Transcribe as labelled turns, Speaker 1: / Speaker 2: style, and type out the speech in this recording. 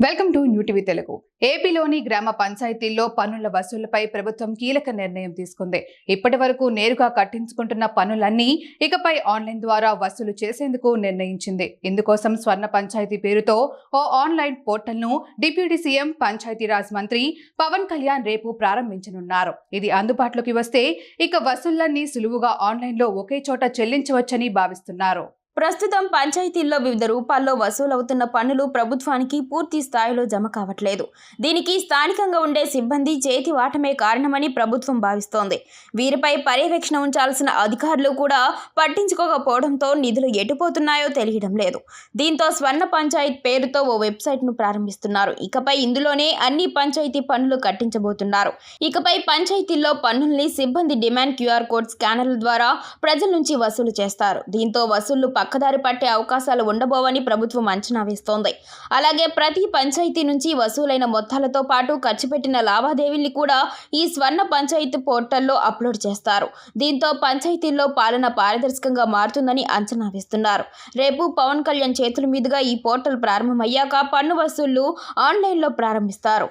Speaker 1: Welcome to new TV Telugu. ఏపీలోని గ్రామ పంచాయతీల్లో పన్నుల వసూళ్లపై ప్రభుత్వం కీలక నిర్ణయం తీసుకుంది. ఇప్పటి వరకు నేరుగా కట్టించుకుంటున్న పన్నులన్నీ ఇకపై ఆన్లైన్ ద్వారా వసూలు చేసేందుకు నిర్ణయించింది. ఇందుకోసం స్వర్ణ పంచాయతీ పేరుతో ఓ ఆన్లైన్ పోర్టల్ను డిప్యూటీ సీఎం పంచాయతీరాజ్ మంత్రి పవన్ కళ్యాణ్ రేపు ప్రారంభించనున్నారు. ఇది అందుబాటులోకి వస్తే ఇక వసూళ్లన్నీ సులువుగా ఆన్లైన్లో ఒకే చోట చెల్లించవచ్చని భావిస్తున్నారు.
Speaker 2: ప్రస్తుతం పంచాయతీల్లో వివిధ రూపాల్లో వసూలవుతున్న పన్నులు ప్రభుత్వానికి పూర్తి స్థాయిలో జమ కావట్లేదు. దీనికి స్థానికంగా ఉండే సిబ్బంది చేతి వాటమే కారణమని ప్రభుత్వం భావిస్తోంది. వీరిపై పర్యవేక్షణ ఉంచాల్సిన అధికారులు కూడా పట్టించుకోకపోవడంతో నిధులు ఎటుపోతున్నాయో తెలియడం లేదు. దీంతో స్వర్ణ పంచాయత్ పేరుతో ఓ వెబ్సైట్ను ప్రారంభిస్తున్నారు. ఇకపై ఇందులోనే అన్ని పంచాయతీ పన్నులు కట్టించబోతున్నారు. ఇకపై పంచాయతీల్లో పన్నుల్ని సిబ్బంది డిమాండ్ QR కోడ్ స్కానర్ల ద్వారా ప్రజల నుంచి వసూలు చేస్తారు. దీంతో వసూళ్లు పక్కదారి పట్టే అవకాశాలు ఉండబోవని ప్రభుత్వం అంచనా వేస్తోంది. అలాగే ప్రతి పంచాయతీ నుంచి వసూలైన మొత్తాలతో పాటు ఖర్చు పెట్టిన లావాదేవీల్ని కూడా ఈ స్వర్ణ పంచాయతీ పోర్టల్లో అప్లోడ్ చేస్తారు. దీంతో పంచాయతీల్లో పాలన పారదర్శకంగా మారుతుందని అంచనా వేస్తున్నారు. రేపు పవన్ కళ్యాణ్ చేతుల మీదుగా ఈ పోర్టల్ ప్రారంభమయ్యాక పన్ను వసూళ్లు ఆన్లైన్లో ప్రారంభిస్తారు.